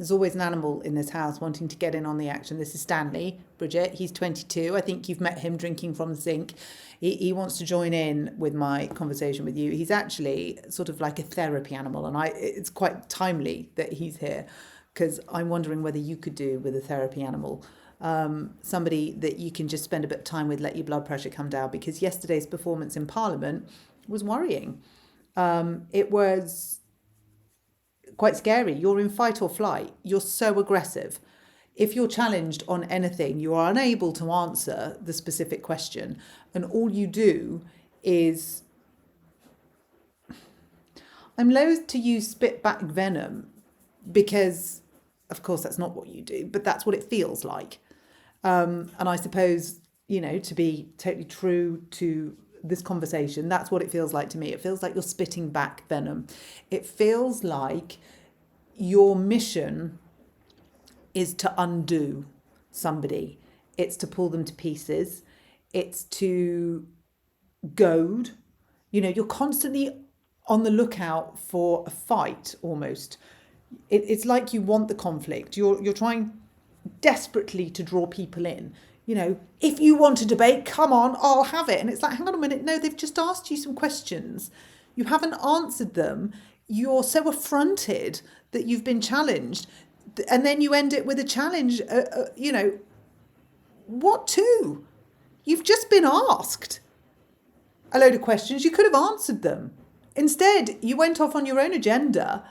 There's always an animal in this house wanting to get in on the action. This is Stanley, Bridget. He's 22. I think you've met him drinking from the sink. He wants to join in with my conversation with you. He's actually sort of like a therapy animal, and it's quite timely that he's here because I'm wondering whether you could do with a therapy animal. Somebody that you can just spend a bit of time with, let your blood pressure come down, because yesterday's performance in Parliament was worrying. It was quite scary. You're in fight or flight. You're so aggressive. If you're challenged on anything, you are unable to answer the specific question, and all you do is, I'm loath to use spit back venom because, of course, that's not what you do, but that's what it feels like. And I suppose, to be totally true to this conversation, that's what it feels like to me. It feels like you're spitting back venom. It feels like your mission is to undo somebody. It's to pull them to pieces. It's to goad. You're constantly on the lookout for a fight almost. It's like you want the conflict. You're trying desperately to draw people in. If you want a debate, come on, I'll have it. And it's like, hang on a minute. No, they've just asked you some questions. You haven't answered them. You're so affronted that you've been challenged. And then you end it with a challenge. What to? You've just been asked a load of questions. You could have answered them. Instead, you went off on your own agenda,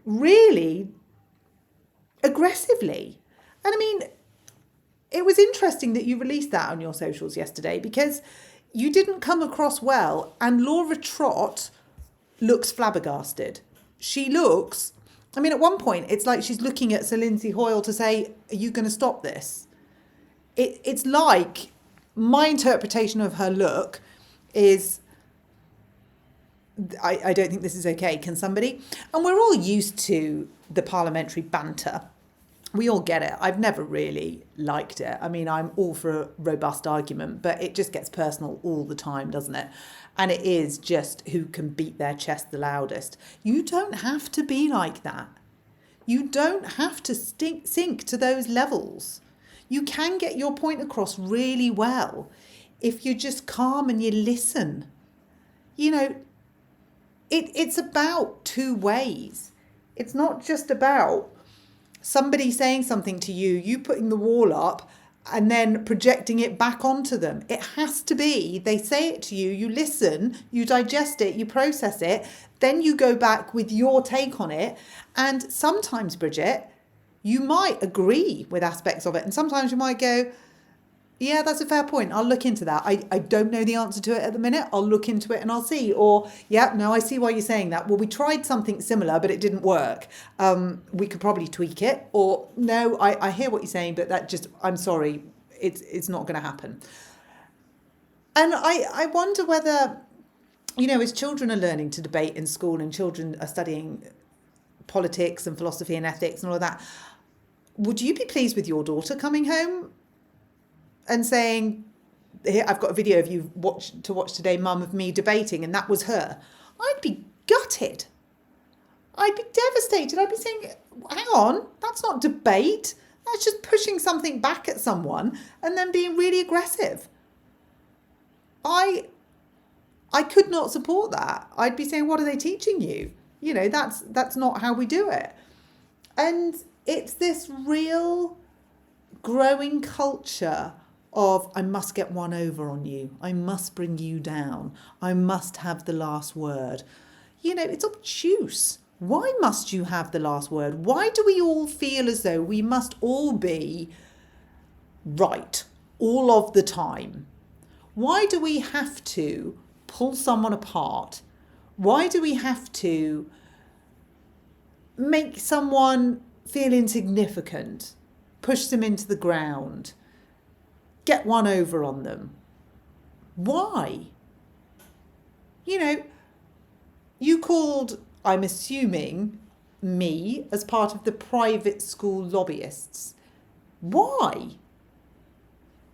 really aggressively. And I mean, it was interesting that you released that on your socials yesterday, because you didn't come across well, and Laura Trott looks flabbergasted. She looks, at one point, it's like she's looking at Sir Lindsay Hoyle to say, are you going to stop this? It's like, my interpretation of her look is, I don't think this is okay. Can somebody? And we're all used to the parliamentary banter. We all get it. I've never really liked it. I'm all for a robust argument, but it just gets personal all the time, doesn't it? And it is just who can beat their chest the loudest. You don't have to be like that. You don't have to sink to those levels. You can get your point across really well if you're just calm and you listen. It's about two ways. It's not just about somebody saying something to you, you putting the wall up and then projecting it back onto them. It has to be, they say it to you, you listen, you digest it, you process it, then you go back with your take on it. And sometimes, Bridget, you might agree with aspects of it. And sometimes you might go, yeah, that's a fair point. I'll look into that. I don't know the answer to it at the minute. I'll look into it and I'll see. Or, yeah, no, I see why you're saying that. Well, we tried something similar, but it didn't work. We could probably tweak it. Or, no, I hear what you're saying, but that just, I'm sorry, it's not going to happen. And I wonder whether, as children are learning to debate in school and children are studying politics and philosophy and ethics and all of that, would you be pleased with your daughter coming home and saying, here, I've got a video of you watch today, Mum, of me debating, and that was her? I'd be gutted. I'd be devastated. I'd be saying, hang on, that's not debate. That's just pushing something back at someone and then being really aggressive. I could not support that. I'd be saying, what are they teaching you? That's not how we do it. And it's this real growing culture of, I must get one over on you. I must bring you down. I must have the last word. It's obtuse. Why must you have the last word? Why do we all feel as though we must all be right all of the time? Why do we have to pull someone apart? Why do we have to make someone feel insignificant, push them into the ground, get one over on them? Why? You called, I'm assuming, me as part of the private school lobbyists. Why?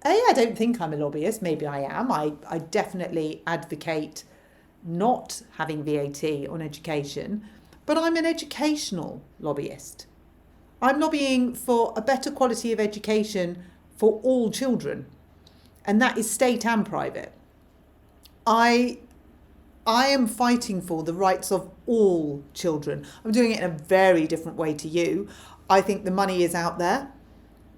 I don't think I'm a lobbyist. Maybe I am. I definitely advocate not having VAT on education. But I'm an educational lobbyist. I'm lobbying for a better quality of education for all children, and that is state and private. I am fighting for the rights of all children. I'm doing it in a very different way to you. I think the money is out there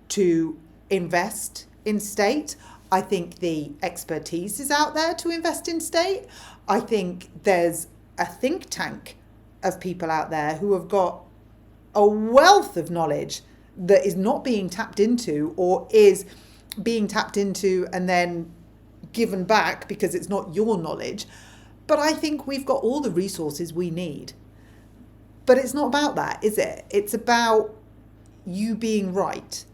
to invest in state. I think the expertise is out there to invest in state. I think there's a think tank of people out there who have got a wealth of knowledge that is not being tapped into, or is being tapped into and then given back because it's not your knowledge. But I think we've got all the resources we need. But it's not about that, is it? It's about you being right.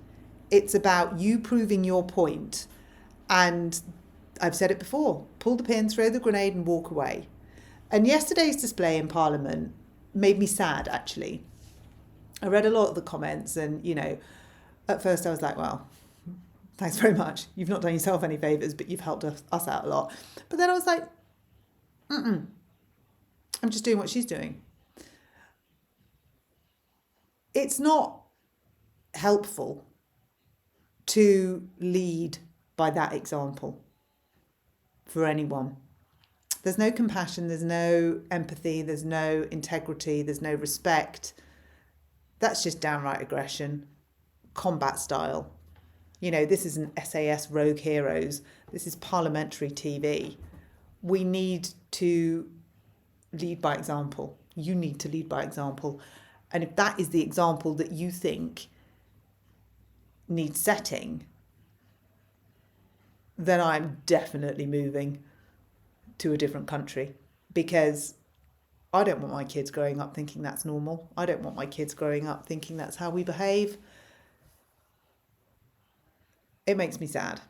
It's about you proving your point. And I've said it before, pull the pin, throw the grenade and walk away. And yesterday's display in Parliament made me sad, actually. I read a lot of the comments and, at first I was like, well, thanks very much. You've not done yourself any favours, but you've helped us out a lot. But then I was like, I'm just doing what she's doing. It's not helpful to lead by that example for anyone. There's no compassion, there's no empathy, there's no integrity, there's no respect. That's just downright aggression, combat style. This isn't SAS Rogue Heroes. This is parliamentary TV. We need to lead by example. You need to lead by example. And if that is the example that you think needs setting, then I'm definitely moving to a different country, because I don't want my kids growing up thinking that's normal. I don't want my kids growing up thinking that's how we behave. It makes me sad.